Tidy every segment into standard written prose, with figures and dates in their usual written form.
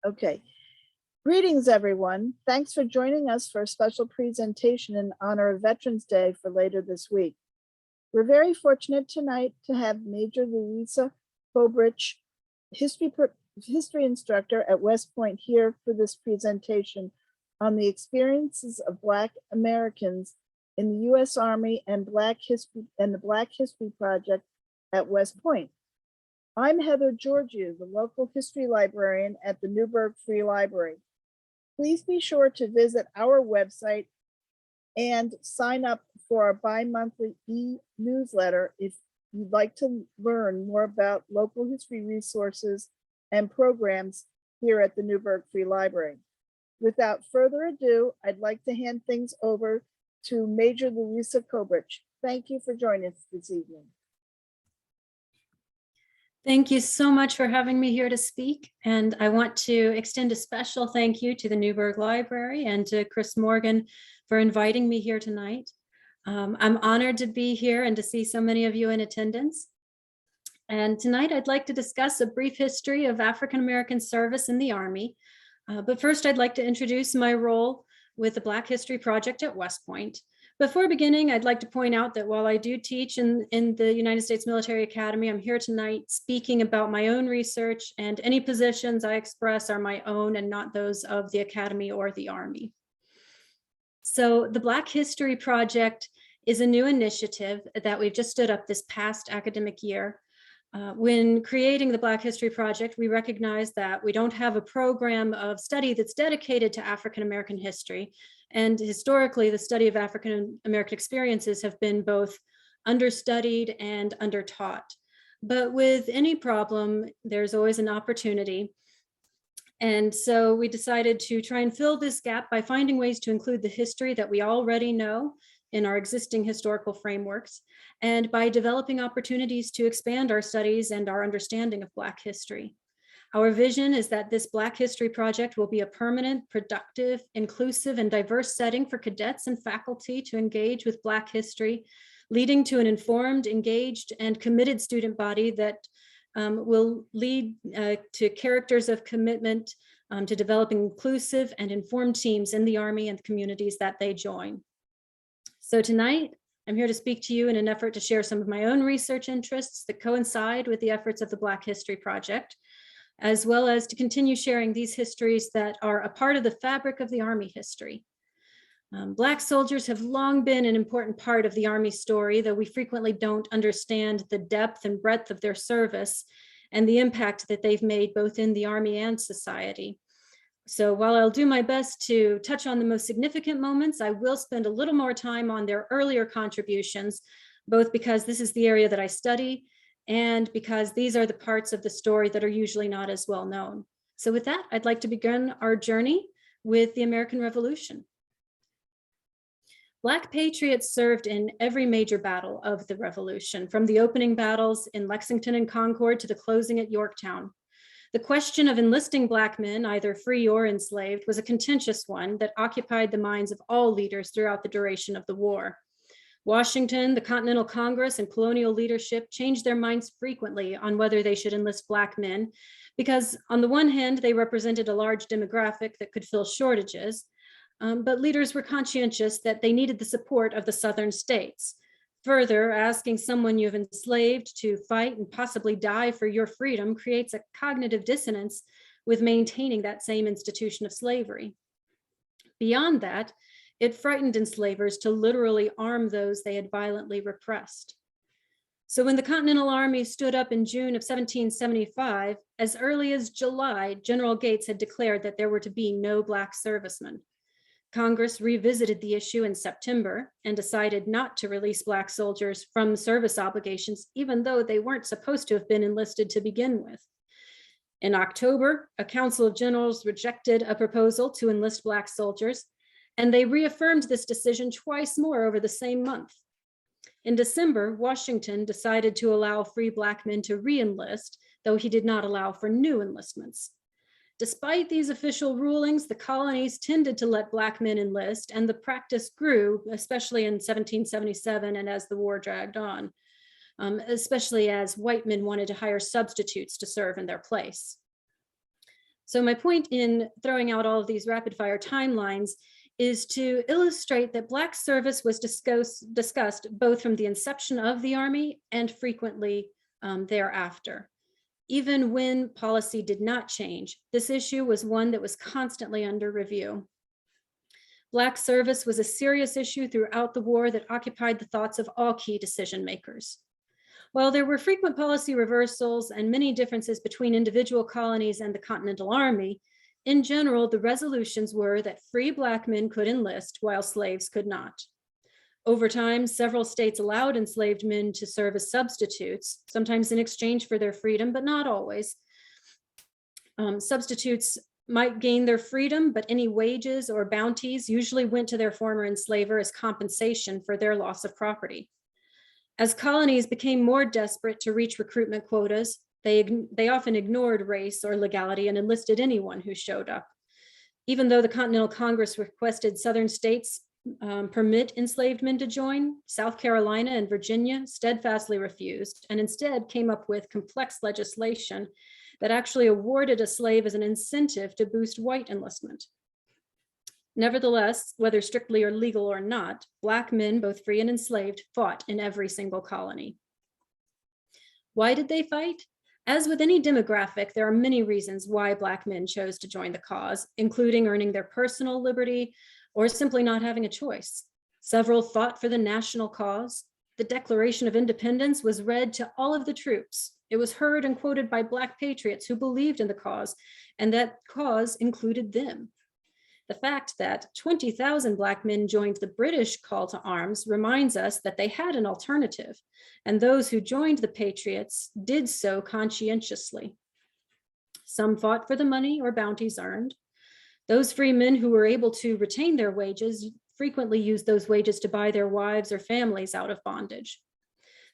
Okay. Greetings, everyone. Thanks for joining us for a special presentation in honor of Veterans Day for later this week. We're very fortunate tonight to have Major Louisa Koebrich, history instructor at West Point, here for this presentation on the experiences of Black Americans in the U.S. Army and the Black History Project at West Point. I'm Heather Georgiou, the local history librarian at the Newburgh Free Library. Please be sure to visit our website and sign up for our bi-monthly e-newsletter if you'd like to learn more about local history resources and programs here at the Newburgh Free Library. Without further ado, I'd like to hand things over to Major Louisa Koebrich. Thank you for joining us this evening. Thank you so much for having me here to speak. And I want to extend a special thank you to the Newburgh Library and to Chris Morgan for inviting me here tonight. I'm honored to be here and to see so many of you in attendance. And tonight I'd like to discuss a brief history of African-American service in the Army. But first I'd like to introduce my role with the Black History Project at West Point. Before beginning, I'd like to point out that while I do teach in the United States Military Academy, I'm here tonight speaking about my own research, and any positions I express are my own and not those of the Academy or the Army. So the Black History Project is a new initiative that we've just stood up this past academic year. When creating the Black History Project, we recognize that we don't have a program of study that's dedicated to African-American history. And historically, the study of African-American experiences have been both understudied and undertaught. But with any problem, there's always an opportunity. And so we decided to try and fill this gap by finding ways to include the history that we already know in our existing historical frameworks, and by developing opportunities to expand our studies and our understanding of Black history. Our vision is that this Black History Project will be a permanent, productive, inclusive, and diverse setting for cadets and faculty to engage with Black history, leading to an informed, engaged, and committed student body that will lead to characters of commitment to developing inclusive and informed teams in the Army and the communities that they join. So tonight, I'm here to speak to you in an effort to share some of my own research interests that coincide with the efforts of the Black History Project, as well as to continue sharing these histories that are a part of the fabric of the Army history. Black soldiers have long been an important part of the Army story, though we frequently don't understand the depth and breadth of their service and the impact that they've made both in the Army and society. So while I'll do my best to touch on the most significant moments, I will spend a little more time on their earlier contributions, both because this is the area that I study and because these are the parts of the story that are usually not as well known. So with that, I'd like to begin our journey with the American Revolution. Black patriots served in every major battle of the Revolution, from the opening battles in Lexington and Concord to the closing at Yorktown. The question of enlisting Black men, either free or enslaved, was a contentious one that occupied the minds of all leaders throughout the duration of the war. Washington, the Continental Congress, and colonial leadership changed their minds frequently on whether they should enlist Black men, because on the one hand, they represented a large demographic that could fill shortages, but leaders were conscientious that they needed the support of the Southern states. Further, asking someone you've enslaved to fight and possibly die for your freedom creates a cognitive dissonance with maintaining that same institution of slavery. Beyond that, it frightened enslavers to literally arm those they had violently repressed. So when the Continental Army stood up in June of 1775, as early as July, General Gates had declared that there were to be no Black servicemen. Congress revisited the issue in September and decided not to release Black soldiers from service obligations, even though they weren't supposed to have been enlisted to begin with. In October, a Council of Generals rejected a proposal to enlist Black soldiers, and they reaffirmed this decision twice more over the same month. In December, Washington decided to allow free Black men to re-enlist, though he did not allow for new enlistments. Despite these official rulings, the colonies tended to let Black men enlist, and the practice grew, especially in 1777 and as the war dragged on, especially as white men wanted to hire substitutes to serve in their place. So my point in throwing out all of these rapid fire timelines is to illustrate that Black service was discussed both from the inception of the Army and frequently thereafter. Even when policy did not change, this issue was one that was constantly under review. Black service was a serious issue throughout the war that occupied the thoughts of all key decision makers. While there were frequent policy reversals and many differences between individual colonies and the Continental Army, in general, the resolutions were that free Black men could enlist while slaves could not. Over time, several states allowed enslaved men to serve as substitutes, sometimes in exchange for their freedom, but not always. Substitutes might gain their freedom, but any wages or bounties usually went to their former enslaver as compensation for their loss of property. As colonies became more desperate to reach recruitment quotas, they often ignored race or legality and enlisted anyone who showed up. Even though the Continental Congress requested Southern states permit enslaved men to join, South Carolina and Virginia steadfastly refused and instead came up with complex legislation that actually awarded a slave as an incentive to boost white enlistment. Nevertheless, whether strictly or legal or not, Black men, both free and enslaved, fought in every single colony. Why did they fight? As with any demographic, there are many reasons why Black men chose to join the cause, including earning their personal liberty or simply not having a choice. Several fought for the national cause. The Declaration of Independence was read to all of the troops. It was heard and quoted by Black patriots who believed in the cause, and that cause included them. The fact that 20,000 Black men joined the British call to arms reminds us that they had an alternative, and those who joined the Patriots did so conscientiously. Some fought for the money or bounties earned. Those free men who were able to retain their wages frequently used those wages to buy their wives or families out of bondage.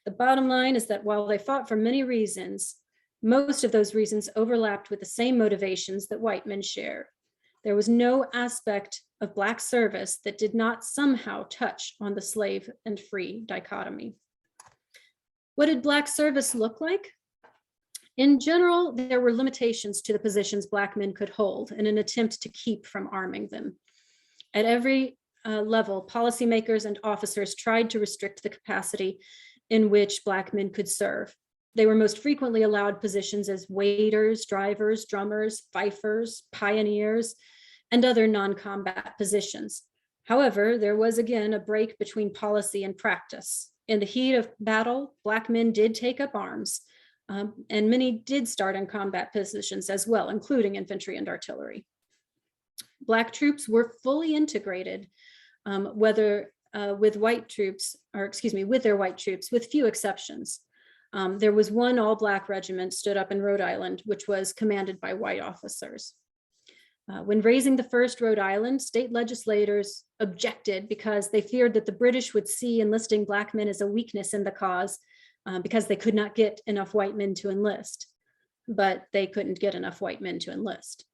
The bottom line is that while they fought for many reasons, most of those reasons overlapped with the same motivations that white men shared. There was no aspect of Black service that did not somehow touch on the slave and free dichotomy. What did Black service look like? In general, there were limitations to the positions Black men could hold in an attempt to keep from arming them. At every level, policymakers and officers tried to restrict the capacity in which Black men could serve. They were most frequently allowed positions as waiters, drivers, drummers, fifers, pioneers, and other non-combat positions. However, there was again a break between policy and practice. In the heat of battle, Black men did take up arms, and many did start in combat positions as well, including infantry and artillery. Black troops were fully integrated, with their white troops, with few exceptions. There was one all-Black regiment stood up in Rhode Island, which was commanded by white officers. When raising the first Rhode Island, state legislators objected because they feared that the British would see enlisting Black men as a weakness in the cause because they could not get enough white men to enlist, but they couldn't get enough white men to enlist.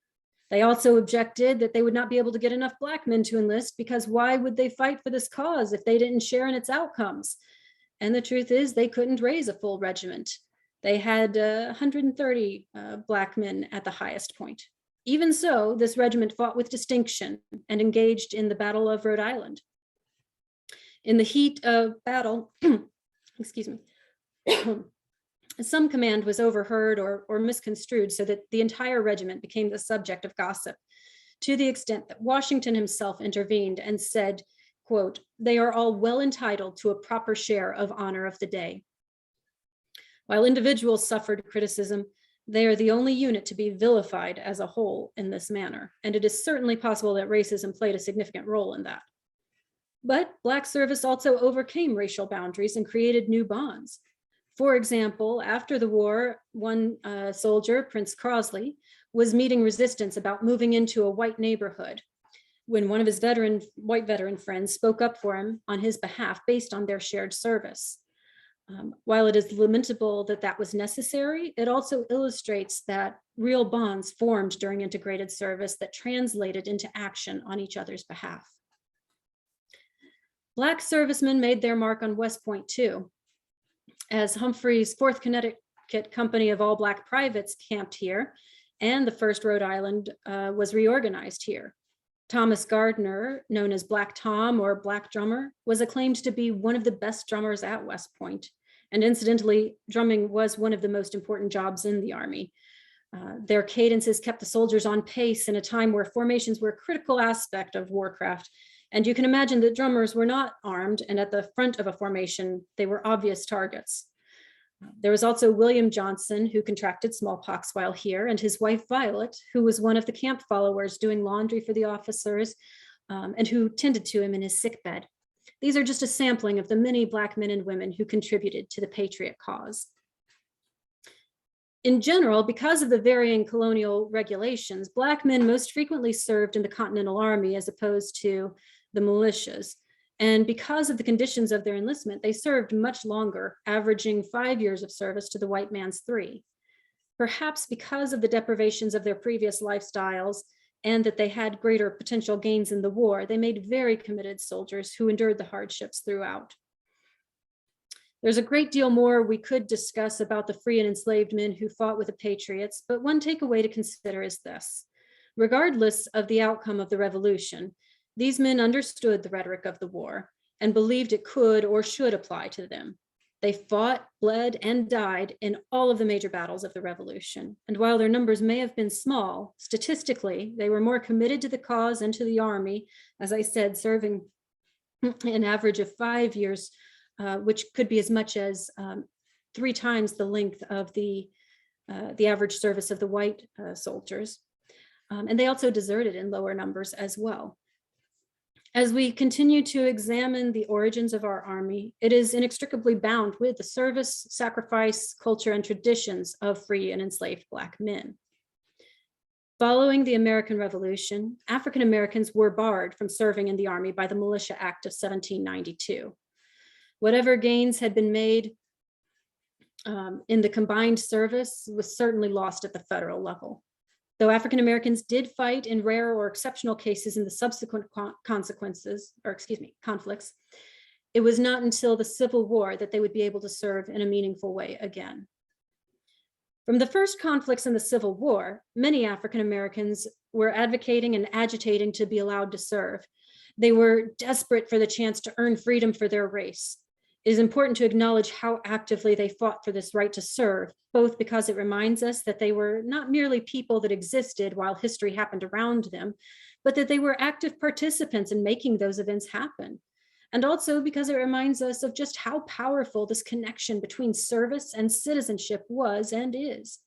They also objected that they would not be able to get enough Black men to enlist because why would they fight for this cause if they didn't share in its outcomes? And the truth is they couldn't raise a full regiment. They had 130 Black men at the highest point. Even so, this regiment fought with distinction and engaged in the Battle of Rhode Island. In the heat of battle, excuse me, some command was overheard or misconstrued so that the entire regiment became the subject of gossip, to the extent that Washington himself intervened and said, quote, "They are all well entitled to a proper share of honor of the day." While individuals suffered criticism, they are the only unit to be vilified as a whole in this manner, and it is certainly possible that racism played a significant role in that. But Black service also overcame racial boundaries and created new bonds. For example, after the war, one soldier, Prince Crosley, was meeting resistance about moving into a white neighborhood when one of his white veteran friends spoke up for him on his behalf based on their shared service. While it is lamentable that that was necessary, it also illustrates that real bonds formed during integrated service that translated into action on each other's behalf. Black servicemen made their mark on West Point too. As Humphrey's 4th Connecticut Company of all Black privates camped here, and the first Rhode Island was reorganized here. Thomas Gardner, known as Black Tom or Black Drummer, was acclaimed to be one of the best drummers at West Point. And incidentally, drumming was one of the most important jobs in the Army. Their cadences kept the soldiers on pace in a time where formations were a critical aspect of warcraft. And you can imagine that drummers were not armed, and at the front of a formation, they were obvious targets. There was also William Johnson, who contracted smallpox while here, and his wife Violet, who was one of the camp followers doing laundry for the officers and who tended to him in his sickbed. These are just a sampling of the many Black men and women who contributed to the Patriot cause. In general, because of the varying colonial regulations, Black men most frequently served in the Continental Army as opposed to the militias. And because of the conditions of their enlistment, they served much longer, averaging 5 years of service to the white man's 3. Perhaps because of the deprivations of their previous lifestyles and that they had greater potential gains in the war, they made very committed soldiers who endured the hardships throughout. There's a great deal more we could discuss about the free and enslaved men who fought with the Patriots, but one takeaway to consider is this. Regardless of the outcome of the revolution, these men understood the rhetoric of the war and believed it could or should apply to them. They fought, bled, and died in all of the major battles of the revolution. And while their numbers may have been small, statistically, they were more committed to the cause and to the Army, as I said, serving an average of 5 years, which could be as much as 3 times the length of the average service of the white soldiers. And they also deserted in lower numbers as well. As we continue to examine the origins of our Army, it is inextricably bound with the service, sacrifice, culture, and traditions of free and enslaved Black men. Following the American Revolution, African Americans were barred from serving in the Army by the Militia Act of 1792. Whatever gains had been made in the combined service was certainly lost at the federal level. Though African Americans did fight in rare or exceptional cases in the subsequent conflicts, it was not until the Civil War that they would be able to serve in a meaningful way again. From the first conflicts in the Civil War, many African Americans were advocating and agitating to be allowed to serve. They were desperate for the chance to earn freedom for their race. It is important to acknowledge how actively they fought for this right to serve, both because it reminds us that they were not merely people that existed while history happened around them, but that they were active participants in making those events happen. And also because it reminds us of just how powerful this connection between service and citizenship was and is.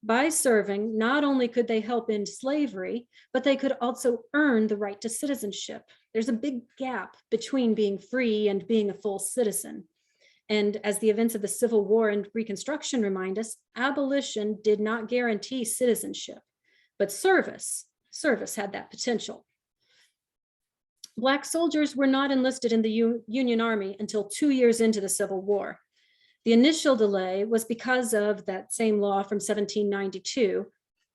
By serving, not only could they help end slavery, but they could also earn the right to citizenship. There's a big gap between being free and being a full citizen. And as the events of the Civil War and Reconstruction remind us, abolition did not guarantee citizenship, but service had that potential. Black soldiers were not enlisted in the Union Army until 2 years into the Civil War. The initial delay was because of that same law from 1792,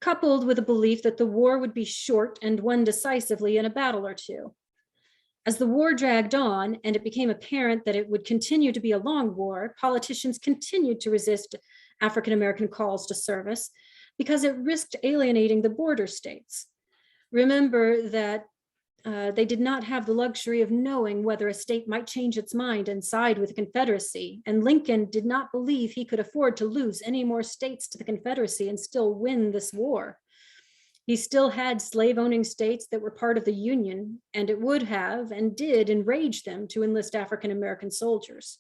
coupled with a belief that the war would be short and won decisively in a battle or two. As the war dragged on and it became apparent that it would continue to be a long war, politicians continued to resist African-American calls to service because it risked alienating the border states. Remember that they did not have the luxury of knowing whether a state might change its mind and side with the Confederacy, and Lincoln did not believe he could afford to lose any more states to the Confederacy and still win this war. He still had slave-owning states that were part of the Union, and it would have and did enrage them to enlist African-American soldiers.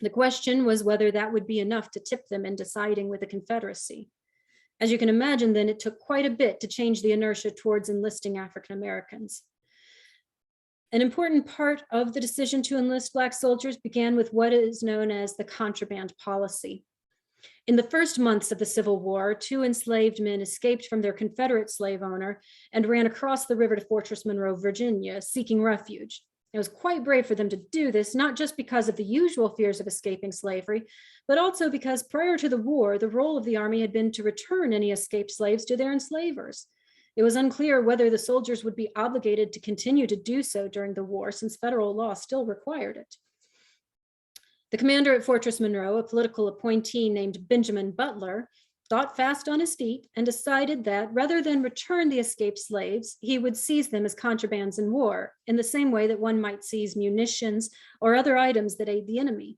The question was whether that would be enough to tip them in deciding with the Confederacy. As you can imagine, then it took quite a bit to change the inertia towards enlisting African Americans. An important part of the decision to enlist Black soldiers began with what is known as the Contraband policy. In the first months of the Civil War, 2 enslaved men escaped from their Confederate slave owner and ran across the river to Fortress Monroe, Virginia, seeking refuge. It was quite brave for them to do this, not just because of the usual fears of escaping slavery, but also because prior to the war, the role of the Army had been to return any escaped slaves to their enslavers. It was unclear whether the soldiers would be obligated to continue to do so during the war, since federal law still required it. The commander at Fortress Monroe, a political appointee named Benjamin Butler, thought fast on his feet and decided that rather than return the escaped slaves, he would seize them as contrabands in war, in the same way that one might seize munitions or other items that aid the enemy.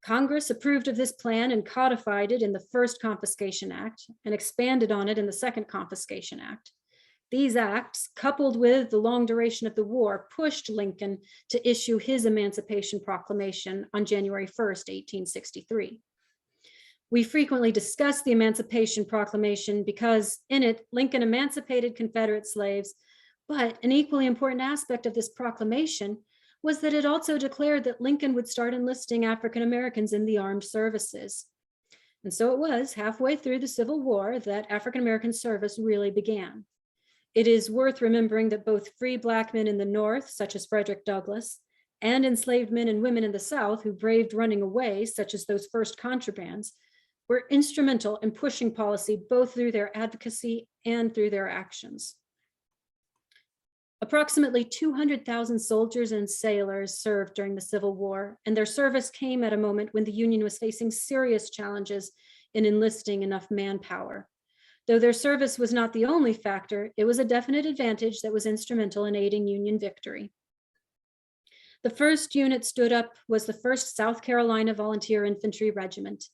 Congress approved of this plan and codified it in the First Confiscation Act and expanded on it in the Second Confiscation Act. These acts, coupled with the long duration of the war, pushed Lincoln to issue his Emancipation Proclamation on January 1st, 1863. We frequently discuss the Emancipation Proclamation because in it, Lincoln emancipated Confederate slaves, but an equally important aspect of this proclamation was that it also declared that Lincoln would start enlisting African Americans in the armed services. And so it was halfway through the Civil War that African American service really began. It is worth remembering that both free Black men in the North, such as Frederick Douglass, and enslaved men and women in the South who braved running away, such as those first contrabands, were instrumental in pushing policy both through their advocacy and through their actions. Approximately 200,000 soldiers and sailors served during the Civil War, and their service came at a moment when the Union was facing serious challenges in enlisting enough manpower. Though their service was not the only factor, it was a definite advantage that was instrumental in aiding Union victory. The first unit stood up was the 1st South Carolina Volunteer Infantry Regiment,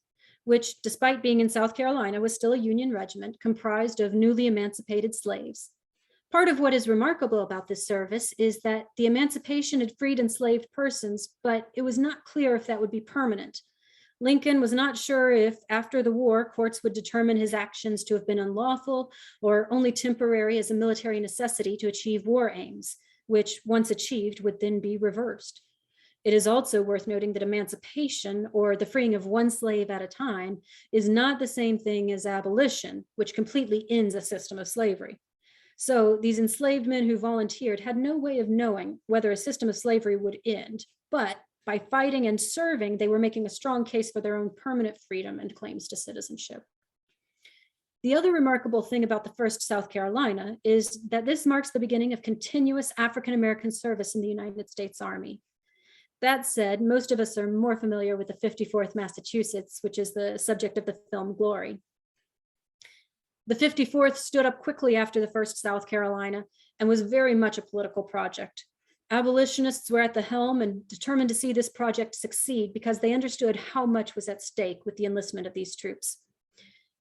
which, despite being in South Carolina, was still a Union regiment comprised of newly emancipated slaves. Part of what is remarkable about this service is that the emancipation had freed enslaved persons, but it was not clear if that would be permanent. Lincoln was not sure if, after the war, courts would determine his actions to have been unlawful or only temporary as a military necessity to achieve war aims, which, once achieved, would then be reversed. It is also worth noting that emancipation, or the freeing of one slave at a time, is not the same thing as abolition, which completely ends a system of slavery. So these enslaved men who volunteered had no way of knowing whether a system of slavery would end, but by fighting and serving, they were making a strong case for their own permanent freedom and claims to citizenship. The other remarkable thing about the 1st South Carolina is that this marks the beginning of continuous African-American service in the United States Army. That said, most of us are more familiar with the 54th Massachusetts, which is the subject of the film Glory. The 54th stood up quickly after the 1st South Carolina and was very much a political project. Abolitionists were at the helm and determined to see this project succeed because they understood how much was at stake with the enlistment of these troops.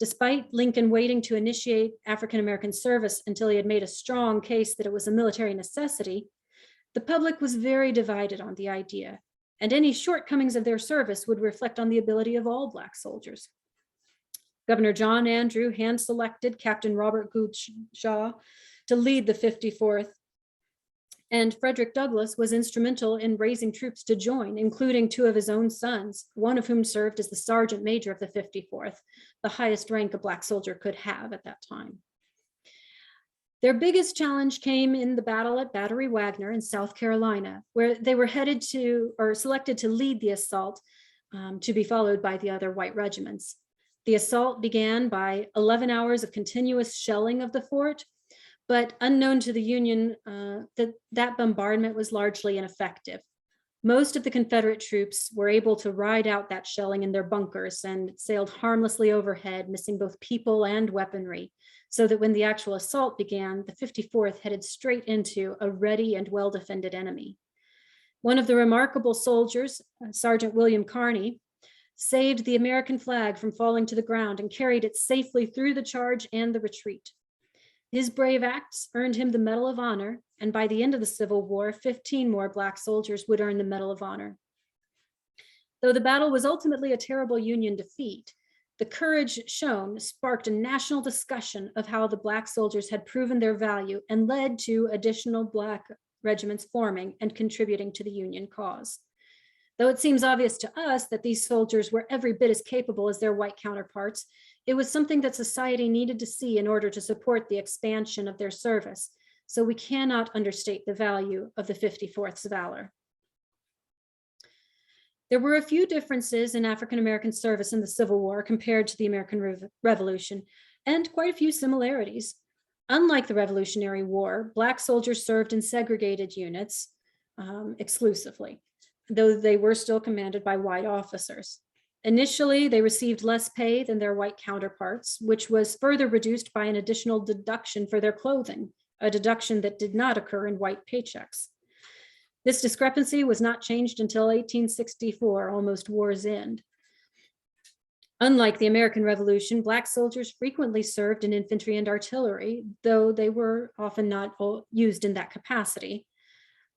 Despite Lincoln waiting to initiate African-American service until he had made a strong case that it was a military necessity, the public was very divided on the idea, and any shortcomings of their service would reflect on the ability of all Black soldiers. Governor John Andrew hand-selected Captain Robert Gould Shaw to lead the 54th, and Frederick Douglass was instrumental in raising troops to join, including 2 of his own sons, one of whom served as the Sergeant Major of the 54th, the highest rank a Black soldier could have at that time. Their biggest challenge came in the battle at Battery Wagner in South Carolina, where they were headed to, or selected to lead the assault, to be followed by the other white regiments. The assault began by 11 hours of continuous shelling of the fort, but unknown to the Union, that bombardment was largely ineffective. Most of the Confederate troops were able to ride out that shelling in their bunkers and sailed harmlessly overhead, missing both people and weaponry, so that when the actual assault began, the 54th headed straight into a ready and well-defended enemy. One of the remarkable soldiers, Sergeant William Carney, saved the American flag from falling to the ground and carried it safely through the charge and the retreat. His brave acts earned him the Medal of Honor, and by the end of the Civil War, 15 more Black soldiers would earn the Medal of Honor. Though the battle was ultimately a terrible Union defeat, the courage shown sparked a national discussion of how the Black soldiers had proven their value and led to additional Black regiments forming and contributing to the Union cause. Though it seems obvious to us that these soldiers were every bit as capable as their white counterparts, it was something that society needed to see in order to support the expansion of their service. So we cannot understate the value of the 54th's valor. There were a few differences in African-American service in the Civil War compared to the American Revolution, and quite a few similarities. Unlike the Revolutionary War, Black soldiers served in segregated units exclusively, though they were still commanded by white officers. Initially, they received less pay than their white counterparts, which was further reduced by an additional deduction for their clothing, a deduction that did not occur in white paychecks. This discrepancy was not changed until 1864, almost war's end. Unlike the American Revolution, Black soldiers frequently served in infantry and artillery, though they were often not used in that capacity.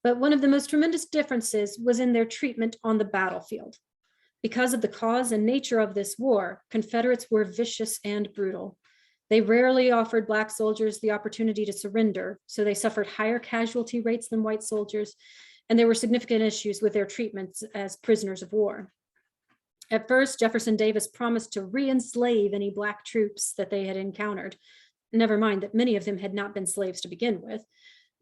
But one of the most tremendous differences was in their treatment on the battlefield. Because of the cause and nature of this war, Confederates were vicious and brutal. They rarely offered Black soldiers the opportunity to surrender, so they suffered higher casualty rates than white soldiers, and there were significant issues with their treatments as prisoners of war. At first, Jefferson Davis promised to re-enslave any Black troops that they had encountered, never mind that many of them had not been slaves to begin with,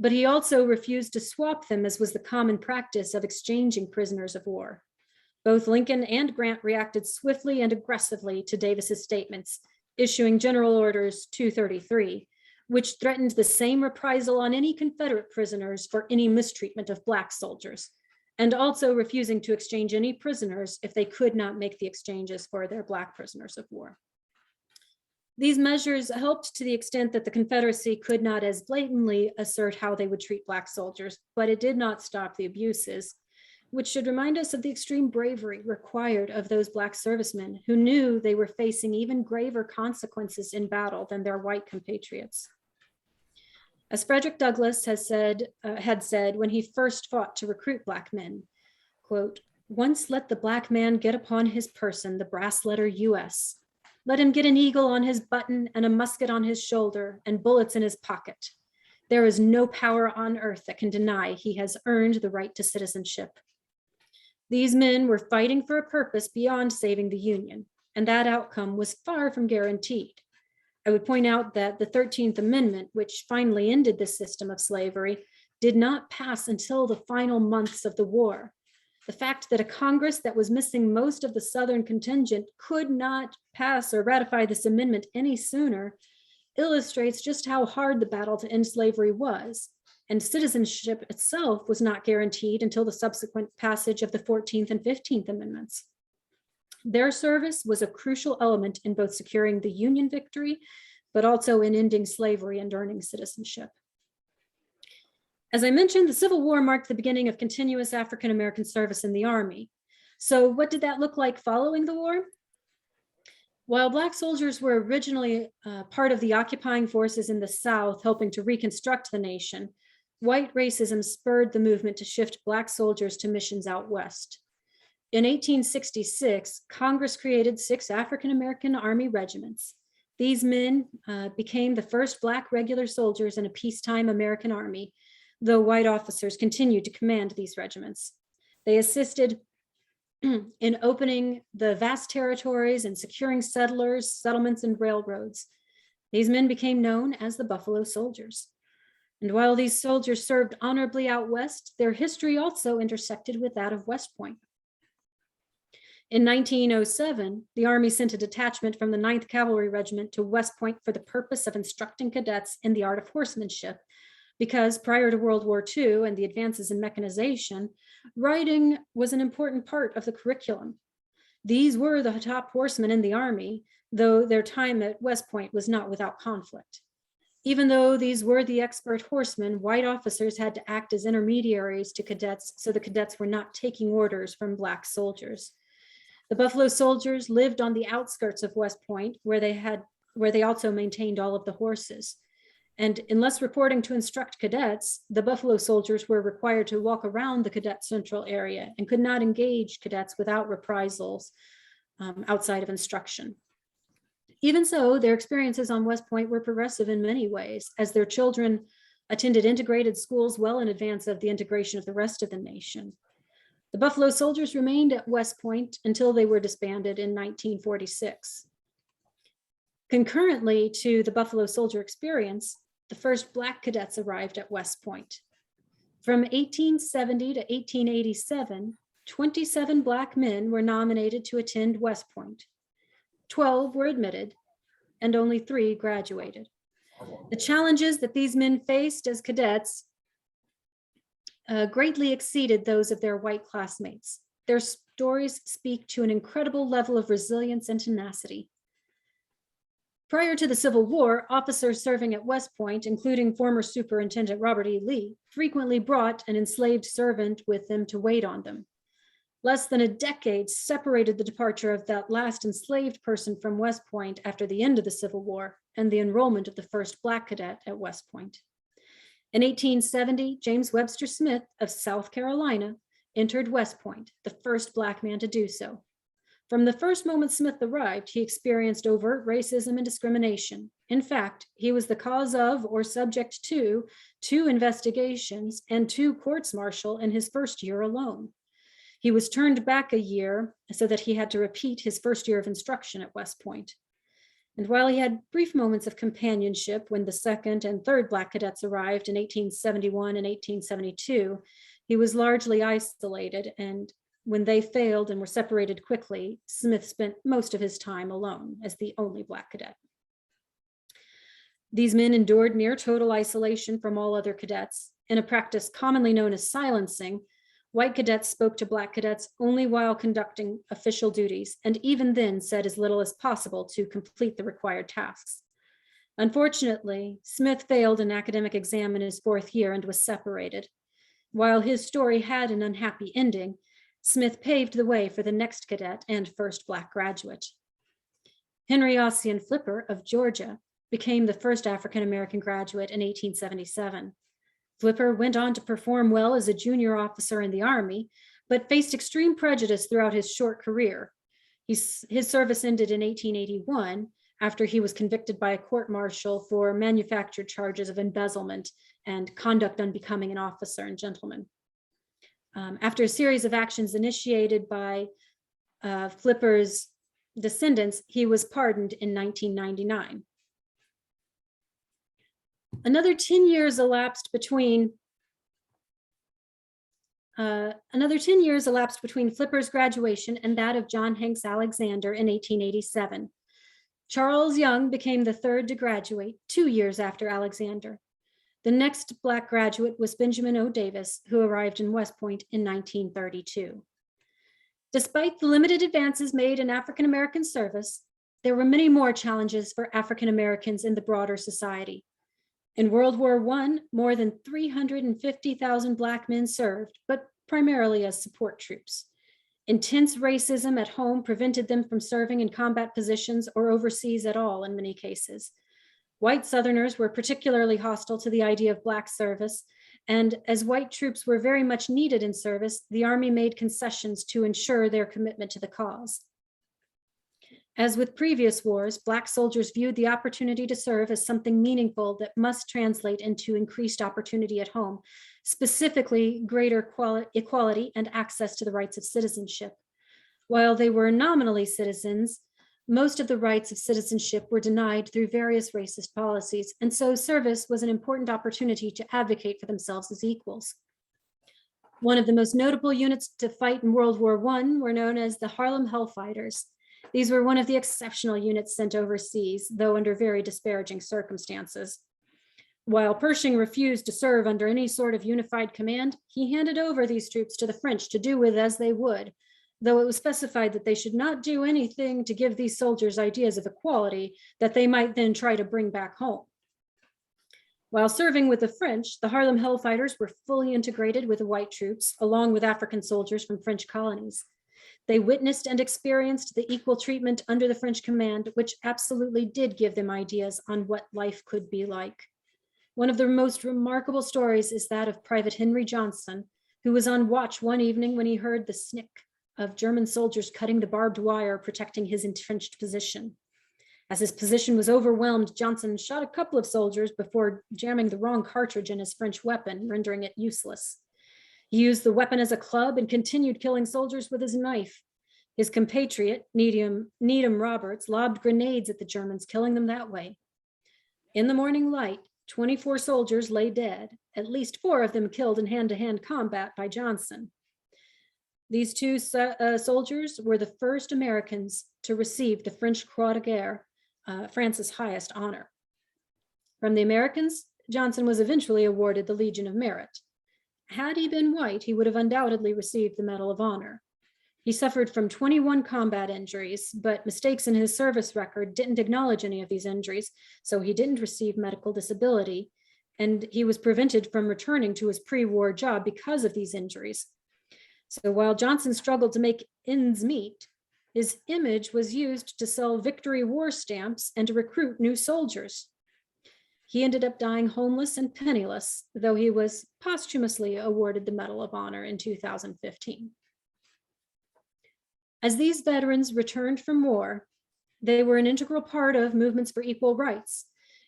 but he also refused to swap them, as was the common practice of exchanging prisoners of war. Both Lincoln and Grant reacted swiftly and aggressively to Davis's statements, issuing General Orders 233, which threatened the same reprisal on any Confederate prisoners for any mistreatment of Black soldiers, and also refusing to exchange any prisoners if they could not make the exchanges for their Black prisoners of war. These measures helped to the extent that the Confederacy could not as blatantly assert how they would treat Black soldiers, but it did not stop the abuses, which should remind us of the extreme bravery required of those Black servicemen who knew they were facing even graver consequences in battle than their white compatriots. As Frederick Douglass had said when he first fought to recruit Black men, quote, "Once let the Black man get upon his person the brass letter US. Let him get an eagle on his button and a musket on his shoulder and bullets in his pocket. There is no power on earth that can deny he has earned the right to citizenship." These men were fighting for a purpose beyond saving the Union, and that outcome was far from guaranteed. I would point out that the 13th Amendment, which finally ended the system of slavery, did not pass until the final months of the war. The fact that a Congress that was missing most of the Southern contingent could not pass or ratify this amendment any sooner illustrates just how hard the battle to end slavery was. And citizenship itself was not guaranteed until the subsequent passage of the 14th and 15th Amendments. Their service was a crucial element in both securing the Union victory, but also in ending slavery and earning citizenship. As I mentioned, the Civil War marked the beginning of continuous African-American service in the Army. So what did that look like following the war? While Black soldiers were originally part of the occupying forces in the South, helping to reconstruct the nation, white racism spurred the movement to shift Black soldiers to missions out West. In 1866, Congress created 6 African-American Army regiments. These men became the first Black regular soldiers in a peacetime American Army, though white officers continued to command these regiments. They assisted in opening the vast territories and securing settlers, settlements, and railroads. These men became known as the Buffalo Soldiers. And while these soldiers served honorably out West, their history also intersected with that of West Point. In 1907, the Army sent a detachment from the 9th Cavalry Regiment to West Point for the purpose of instructing cadets in the art of horsemanship, because prior to World War II and the advances in mechanization, riding was an important part of the curriculum. These were the top horsemen in the Army, though their time at West Point was not without conflict. Even though these were the expert horsemen, white officers had to act as intermediaries to cadets, so the cadets were not taking orders from Black soldiers. The Buffalo Soldiers lived on the outskirts of West Point, where they also maintained all of the horses. And unless reporting to instruct cadets, the Buffalo Soldiers were required to walk around the cadet central area and could not engage cadets without reprisals outside of instruction. Even so, their experiences on West Point were progressive in many ways, as their children attended integrated schools well in advance of the integration of the rest of the nation. The Buffalo Soldiers remained at West Point until they were disbanded in 1946. Concurrently to the Buffalo Soldier experience, the first Black cadets arrived at West Point. From 1870 to 1887, 27 Black men were nominated to attend West Point. 12 were admitted, and only 3 graduated. The challenges that these men faced as cadets greatly exceeded those of their white classmates. Their stories speak to an incredible level of resilience and tenacity. Prior to the Civil War, officers serving at West Point, including former Superintendent Robert E. Lee, frequently brought an enslaved servant with them to wait on them. Less than a decade separated the departure of that last enslaved person from West Point after the end of the Civil War and the enrollment of the first Black cadet at West Point. In 1870, James Webster Smith of South Carolina entered West Point, the first Black man to do so. From the first moment Smith arrived, he experienced overt racism and discrimination. In fact, he was the cause of or subject to 2 investigations and 2 courts-martial in his first year alone. He was turned back a year so that he had to repeat his first year of instruction at West Point. And while he had brief moments of companionship when the second and third Black cadets arrived in 1871 and 1872, he was largely isolated, and when they failed and were separated quickly, Smith spent most of his time alone as the only Black cadet. These men endured near total isolation from all other cadets. In a practice commonly known as silencing, white cadets spoke to Black cadets only while conducting official duties, and even then said as little as possible to complete the required tasks. Unfortunately, Smith failed an academic exam in his 4th year and was separated. While his story had an unhappy ending, Smith paved the way for the next cadet and first Black graduate. Henry Ossian Flipper of Georgia became the first African-American graduate in 1877. Flipper went on to perform well as a junior officer in the Army, but faced extreme prejudice throughout his short career. His service ended in 1881 after he was convicted by a court-martial for manufactured charges of embezzlement and conduct unbecoming an officer and gentleman. After a series of actions initiated by Flipper's descendants, he was pardoned in 1999. Another 10 years elapsed between Flipper's graduation and that of John Hanks Alexander in 1887. Charles Young became the 3rd to graduate 2 years after Alexander. The next Black graduate was Benjamin O. Davis, who arrived in West Point in 1932. Despite the limited advances made in African-American service, there were many more challenges for African-Americans in the broader society. In World War I, more than 350,000 Black men served, but primarily as support troops. Intense racism at home prevented them from serving in combat positions or overseas at all in many cases. White Southerners were particularly hostile to the idea of Black service, and as white troops were very much needed in service, the Army made concessions to ensure their commitment to the cause. As with previous wars, Black soldiers viewed the opportunity to serve as something meaningful that must translate into increased opportunity at home, specifically greater equality and access to the rights of citizenship. While they were nominally citizens, most of the rights of citizenship were denied through various racist policies, and so service was an important opportunity to advocate for themselves as equals. One of the most notable units to fight in World War I were known as the Harlem Hellfighters. These were one of the exceptional units sent overseas, though under very disparaging circumstances. While Pershing refused to serve under any sort of unified command, he handed over these troops to the French to do with as they would, though it was specified that they should not do anything to give these soldiers ideas of equality that they might then try to bring back home. While serving with the French, the Harlem Hellfighters were fully integrated with the white troops, along with African soldiers from French colonies. They witnessed and experienced the equal treatment under the French command, which absolutely did give them ideas on what life could be like. One of the most remarkable stories is that of Private Henry Johnson, who was on watch one evening when he heard the snick of German soldiers cutting the barbed wire protecting his entrenched position. As his position was overwhelmed, Johnson shot a couple of soldiers before jamming the wrong cartridge in his French weapon, rendering it useless. He used the weapon as a club and continued killing soldiers with his knife. His compatriot, Needham Roberts, lobbed grenades at the Germans, killing them that way. In the morning light, 24 soldiers lay dead, at least 4 of them killed in hand-to-hand combat by Johnson. These 2 soldiers were the first Americans to receive the French Croix de Guerre, France's highest honor. From the Americans, Johnson was eventually awarded the Legion of Merit. Had he been white, he would have undoubtedly received the Medal of Honor. He suffered from 21 combat injuries, but mistakes in his service record didn't acknowledge any of these injuries, so he didn't receive medical disability, and he was prevented from returning to his pre-war job because of these injuries. So while Johnson struggled to make ends meet, his image was used to sell victory war stamps and to recruit new soldiers. He ended up dying homeless and penniless, though he was posthumously awarded the Medal of Honor in 2015. As these veterans returned from war, they were an integral part of movements for equal rights.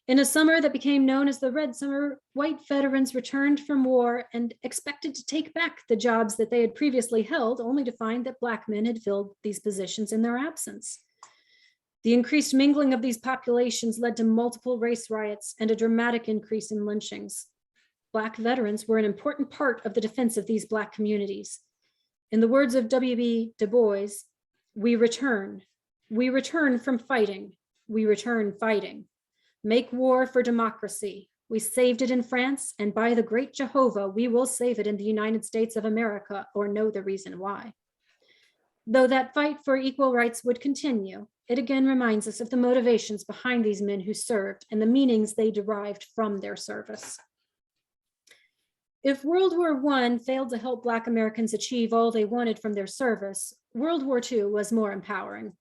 In a summer that became known as the Red Summer, white veterans returned from war and expected to take back the jobs that they had previously held, only to find that Black men had filled these positions in their absence. The increased mingling of these populations led to multiple race riots and a dramatic increase in lynchings. Black veterans were an important part of the defense of these Black communities. In the words of W.B. Du Bois, we return from fighting, we return fighting. Make war for democracy. We saved it in France, and by the great Jehovah, we will save it in the United States of America, or know the reason why. Though that fight for equal rights would continue, it again reminds us of the motivations behind these men who served and the meanings they derived from their service. If World War I failed to help Black Americans achieve all they wanted from their service, World War II was more empowering.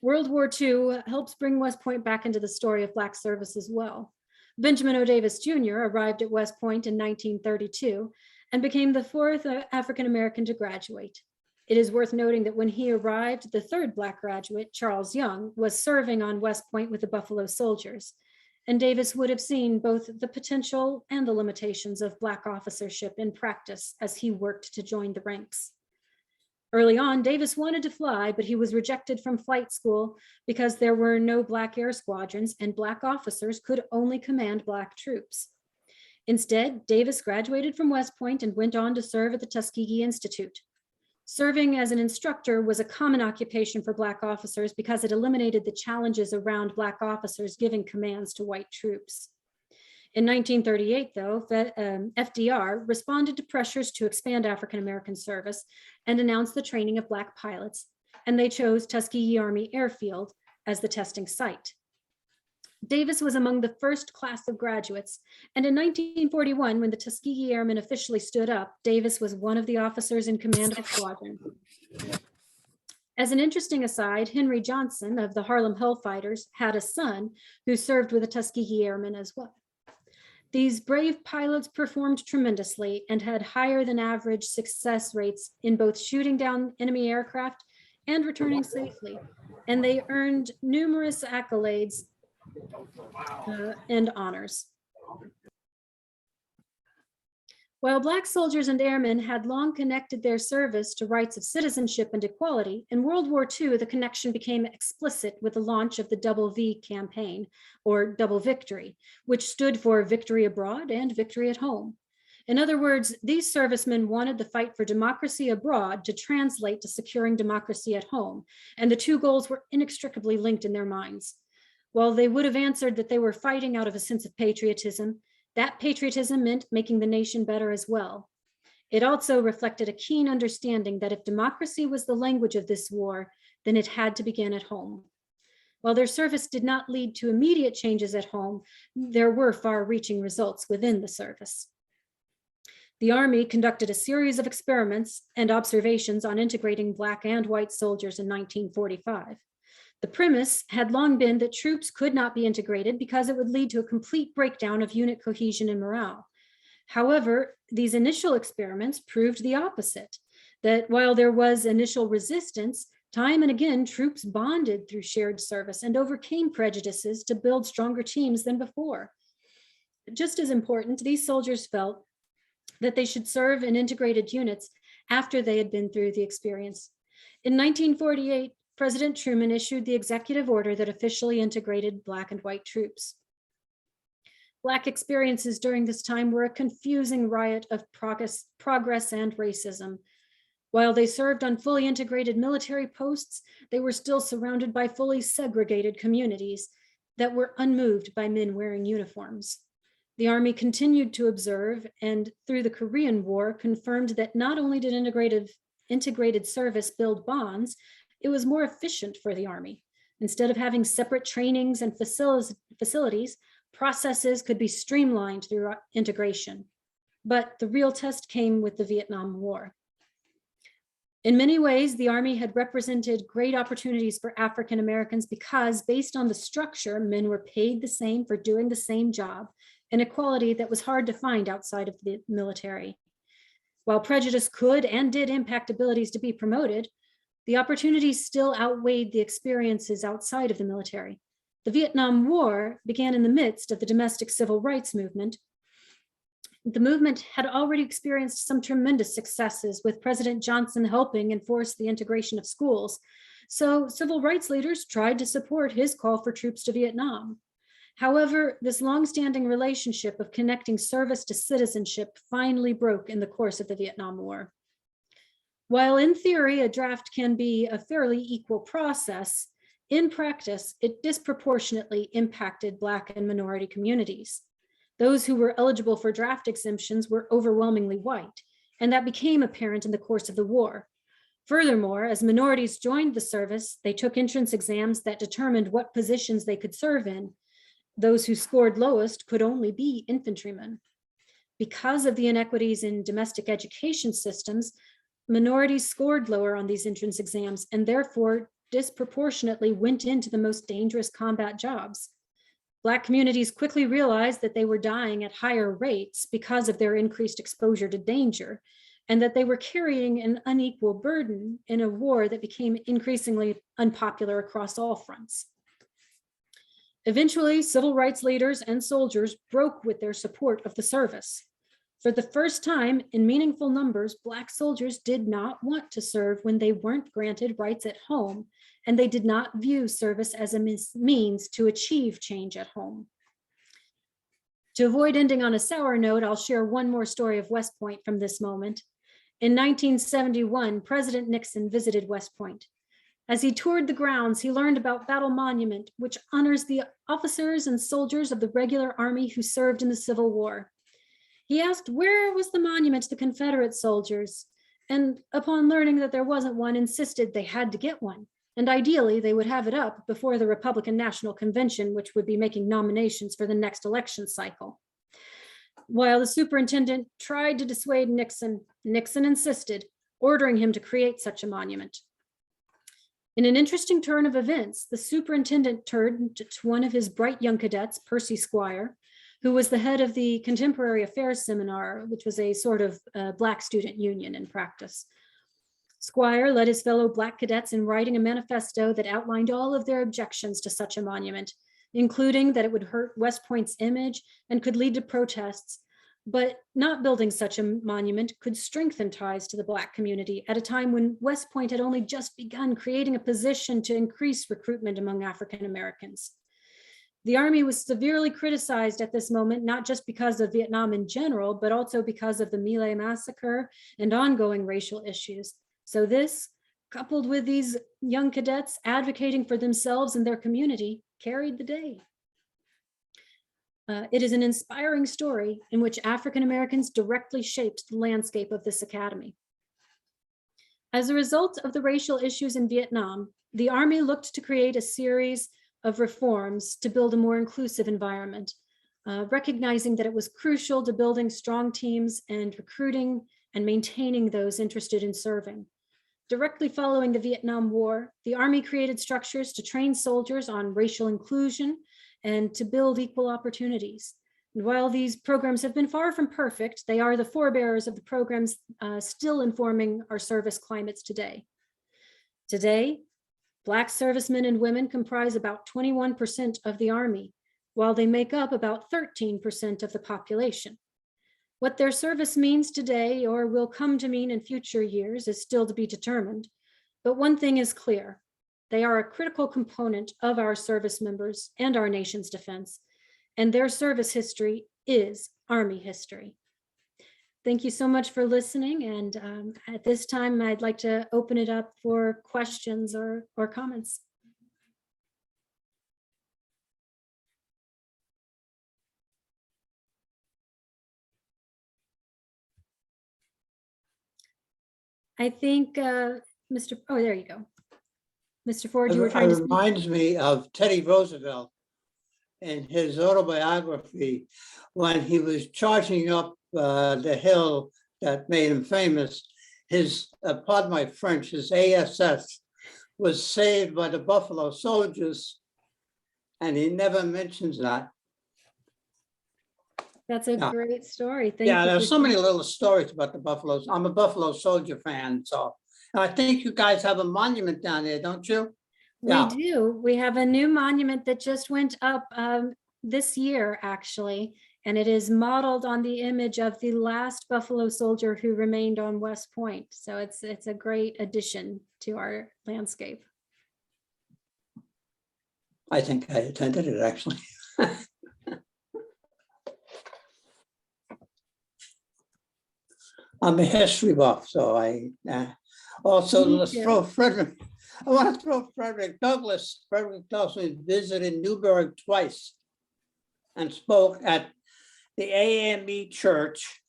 World War II helps bring West Point back into the story of Black service as well. Benjamin O. Davis Jr. arrived at West Point in 1932 and became the fourth African American to graduate. It is worth noting that when he arrived, the third Black graduate, Charles Young, was serving on West Point with the Buffalo Soldiers, and Davis would have seen both the potential and the limitations of Black officership in practice as he worked to join the ranks. Early on, Davis wanted to fly, but he was rejected from flight school because there were no Black air squadrons and Black officers could only command Black troops. Instead, Davis graduated from West Point and went on to serve at the Tuskegee Institute. Serving as an instructor was a common occupation for Black officers because it eliminated the challenges around Black officers giving commands to white troops. In 1938, though, FDR responded to pressures to expand African American service and announced the training of Black pilots, and they chose Tuskegee Army Airfield as the testing site. Davis was among the first class of graduates, and in 1941, when the Tuskegee Airmen officially stood up, Davis was one of the officers in command of the squadron. As an interesting aside, Henry Johnson of the Harlem Hellfighters had a son who served with the Tuskegee Airmen as well. These brave pilots performed tremendously and had higher than average success rates in both shooting down enemy aircraft and returning safely, and they earned numerous accolades and honors. While Black soldiers and airmen had long connected their service to rights of citizenship and equality, in World War II, the connection became explicit with the launch of the Double V campaign, or Double Victory, which stood for Victory Abroad and Victory at Home. In other words, these servicemen wanted the fight for democracy abroad to translate to securing democracy at home, and the two goals were inextricably linked in their minds. While they would have answered that they were fighting out of a sense of patriotism, that patriotism meant making the nation better as well. It also reflected a keen understanding that if democracy was the language of this war, then it had to begin at home. While their service did not lead to immediate changes at home, there were far-reaching results within the service. The Army conducted a series of experiments and observations on integrating Black and white soldiers in 1945. The premise had long been that troops could not be integrated because it would lead to a complete breakdown of unit cohesion and morale. However, these initial experiments proved the opposite, that while there was initial resistance, time and again, troops bonded through shared service and overcame prejudices to build stronger teams than before. Just as important, these soldiers felt that they should serve in integrated units after they had been through the experience. In 1948, President Truman issued the executive order that officially integrated Black and white troops. Black experiences during this time were a confusing riot of progress and racism. While they served on fully integrated military posts, they were still surrounded by fully segregated communities that were unmoved by men wearing uniforms. The Army continued to observe, and through the Korean War confirmed that not only did integrated integrated service build bonds, it was more efficient for the Army. Instead of having separate trainings and facilities, processes could be streamlined through integration. But the real test came with the Vietnam War. In many ways, the Army had represented great opportunities for African Americans because, based on the structure, men were paid the same for doing the same job, an equality that was hard to find outside of the military. While prejudice could and did impact abilities to be promoted, the opportunities still outweighed the experiences outside of the military. The Vietnam War began in the midst of the domestic civil rights movement. The movement had already experienced some tremendous successes, with President Johnson helping enforce the integration of schools. So civil rights leaders tried to support his call for troops to Vietnam. However, this longstanding relationship of connecting service to citizenship finally broke in the course of the Vietnam War. While in theory, a draft can be a fairly equal process, in practice, it disproportionately impacted Black and minority communities. Those who were eligible for draft exemptions were overwhelmingly white, and that became apparent in the course of the war. Furthermore, as minorities joined the service, they took entrance exams that determined what positions they could serve in. Those who scored lowest could only be infantrymen. Because of the inequities in domestic education systems, minorities scored lower on these entrance exams and therefore disproportionately went into the most dangerous combat jobs. Black communities quickly realized that they were dying at higher rates because of their increased exposure to danger, and that they were carrying an unequal burden in a war that became increasingly unpopular across all fronts. Eventually, civil rights leaders and soldiers broke with their support of the service. For the first time in meaningful numbers, Black soldiers did not want to serve when they weren't granted rights at home, and they did not view service as a means to achieve change at home. To avoid ending on a sour note, I'll share one more story of West Point from this moment. In 1971, President Nixon visited West Point. As he toured the grounds, he learned about Battle Monument, which honors the officers and soldiers of the regular Army who served in the Civil War. He asked where was the monument to the Confederate soldiers, and upon learning that there wasn't one, insisted they had to get one. And ideally, they would have it up before the Republican National Convention, which would be making nominations for the next election cycle. While the superintendent tried to dissuade Nixon, Nixon insisted, ordering him to create such a monument. In an interesting turn of events, the superintendent turned to one of his bright young cadets, Percy Squire, who was the head of the Contemporary Affairs Seminar, which was a sort of Black student union in practice. Squire led his fellow Black cadets in writing a manifesto that outlined all of their objections to such a monument, including that it would hurt West Point's image and could lead to protests, but not building such a monument could strengthen ties to the Black community at a time when West Point had only just begun creating a position to increase recruitment among African Americans. The Army was severely criticized at this moment, not just because of Vietnam in general, but also because of the My Lai massacre and ongoing racial issues. So this, coupled with these young cadets advocating for themselves and their community, carried the day. It is an inspiring story in which African Americans directly shaped the landscape of this academy. As a result of the racial issues in Vietnam, the Army looked to create a series of reforms to build a more inclusive environment, recognizing that it was crucial to building strong teams and recruiting and maintaining those interested in serving. Directly following the Vietnam War, the Army created structures to train soldiers on racial inclusion and to build equal opportunities. And while these programs have been far from perfect, they are the forebearers of the programs still informing our service climates today. Today, Black servicemen and women comprise about 21% of the Army, while they make up about 13% of the population. What their service means today or will come to mean in future years is still to be determined. But one thing is clear: they are a critical component of our service members and our nation's defense, and their service history is Army history. Thank you so much for listening. And at this time, I'd like to open it up for questions or comments. I think, Mr. Oh, there you go. Mr. Ford, you were It trying to speak. reminds me of Teddy Roosevelt in his autobiography when he was charging up the hill that made him famous. His, pardon my French, his ASS was saved by the Buffalo Soldiers, and he never mentions that. That's a Yeah. great story. Thank Yeah, you. there's for so many sharing. little stories about the Buffaloes. I'm a Buffalo Soldier fan, so I think you guys have a monument down there, don't you? We Yeah. do. We have a new monument that just went up this year, actually, and it is modeled on the image of the last Buffalo soldier who remained on West Point. So it's a great addition to our landscape. I think I attended it, actually. I'm a history buff, so I also Me let's too. throw Frederick. I want to throw Frederick Douglass. Frederick Douglass visited Newburgh twice and spoke at the AME Church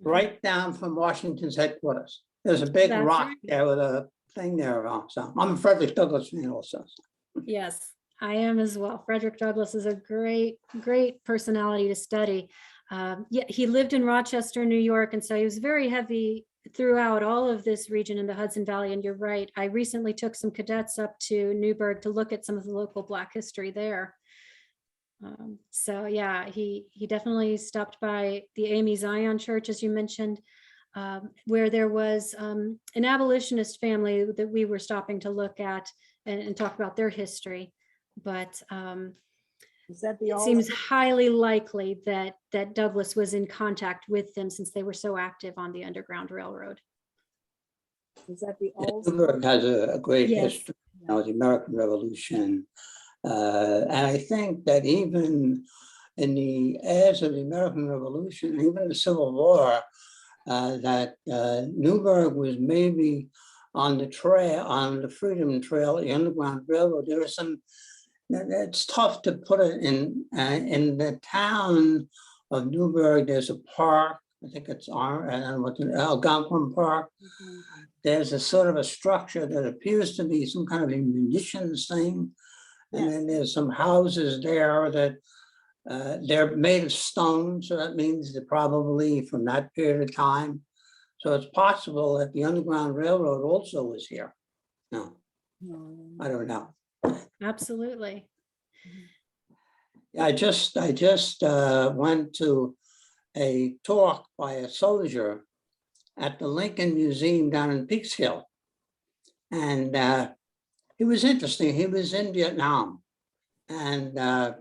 right down from Washington's headquarters. There's a big That's rock right. there with a thing there around. So I'm a Frederick Douglass fan also. Yes, I am as well. Frederick Douglass is a great, great personality to study. Yeah, he lived in Rochester, New York, and so he was very heavy throughout all of this region in the Hudson Valley. And you're right, I recently took some cadets up to Newburgh to look at some of the local Black history there. So yeah, he definitely stopped by the Amy Zion Church, as you mentioned, where there was an abolitionist family that we were stopping to look at and talk about their history. But Is that the it seems highly likely that Douglas was in contact with them since they were so active on the Underground Railroad. Is that the Yeah, old? Newburgh has a great Yes. history, you know, the American Revolution. And I think that even in the heirs of the American Revolution, even the Civil War, that Newburgh was maybe on the trail, on the Freedom Trail, the Underground Railroad. There was some, it's tough to put it in the town of Newburgh. There's a park, I think it's Algonquin Park. There's a sort of a structure that appears to be some kind of a munitions thing. And then there's some houses there that they're made of stone. So that means they're probably from that period of time. So it's possible that the Underground Railroad also was here. No, I don't know. Absolutely. I just went to a talk by a soldier at the Lincoln Museum down in Peekskill. And it was interesting. He was in Vietnam, and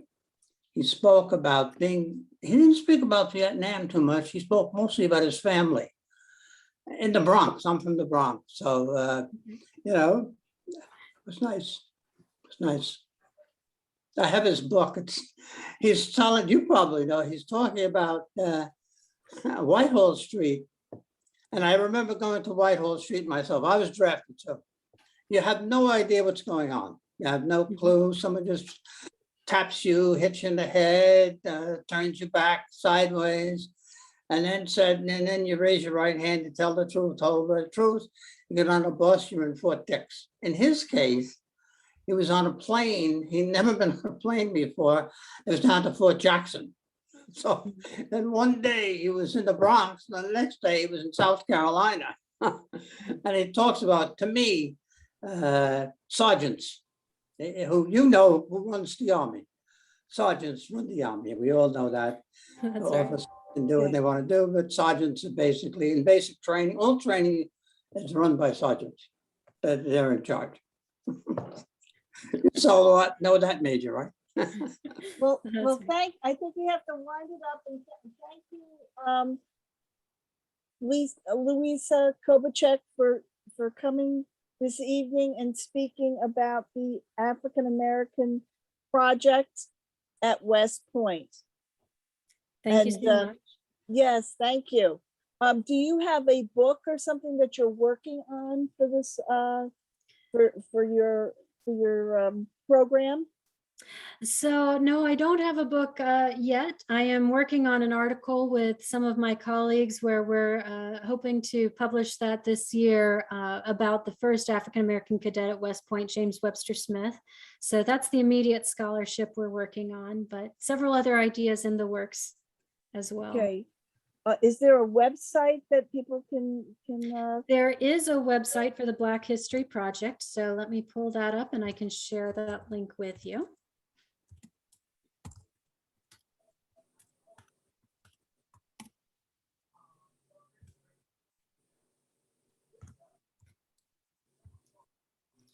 he spoke about he didn't speak about Vietnam too much. He spoke mostly about his family in the Bronx. I'm from the Bronx. So, you know, it was nice. It's nice. I have his book. He's telling, you probably know, he's talking about Whitehall Street. And I remember going to Whitehall Street myself. I was drafted too. You have no idea what's going on. You have no clue. Someone just taps you, hits you in the head, turns you back sideways, and then you raise your right hand to tell the truth, told the truth. You get on a bus, you're in Fort Dix. In his case, he was on a plane. He'd never been on a plane before. It was down to Fort Jackson. So then one day he was in the Bronx, and the next day he was in South Carolina. And he talks about, to me, sergeants, who who runs the army. Sergeants run the army. We all know that. That's right. Officers can do what they want to do, but sergeants are basically in basic training. All training is run by sergeants. They're in charge. So know that, Major, right? Well, That's I think we have to wind it up and thank you, Louisa Koebrich for coming this evening and speaking about the African American project at West Point. Thank you so much. Yes, thank you. Do you have a book or something that you're working on for this for your program? So no, I don't have a book yet. I am working on an article with some of my colleagues where we're hoping to publish that this year about the first African-American cadet at West Point, James Webster Smith. So that's the immediate scholarship we're working on, but several other ideas in the works as well. Okay. Is there a website that people can There is a website for the Black History Project. So let me pull that up and I can share that link with you.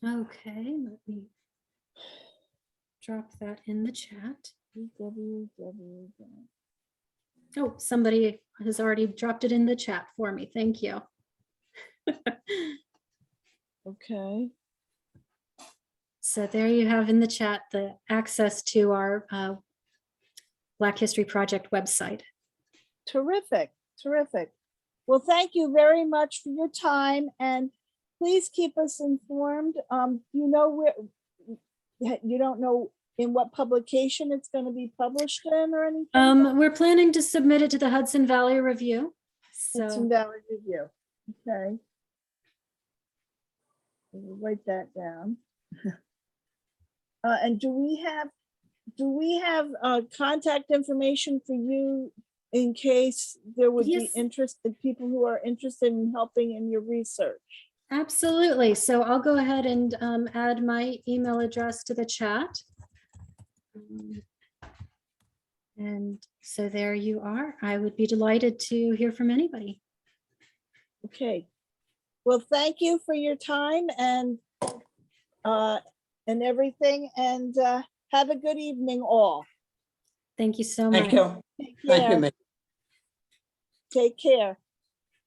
Okay, let me drop that in the chat. www. Oh, somebody has already dropped it in the chat for me. Thank you. Okay. So there you have in the chat the access to our Black History Project website. Terrific, terrific. Well, thank you very much for your time, and please keep us informed. You know where, you don't know in what publication it's going to be published in or anything? We're planning to submit it to the Hudson Valley Review. Hudson So Valley Review. Okay. We'll write that down. And do we have contact information for you in case there would be Yes. interested people who are interested in helping in your research? absolutely. So I'll go ahead and add my email address to the chat. And so there you are. I would be delighted to hear from anybody. Okay. Well, thank you for your time and everything, and have a good evening all. Thank you so much. Thank you. Take Thank you, care. Miss. Take care.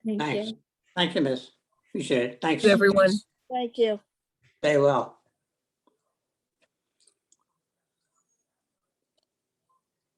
Thank Thanks. you. Thank you, Miss. Appreciate it. Thanks. Everyone. Thank you. Stay well.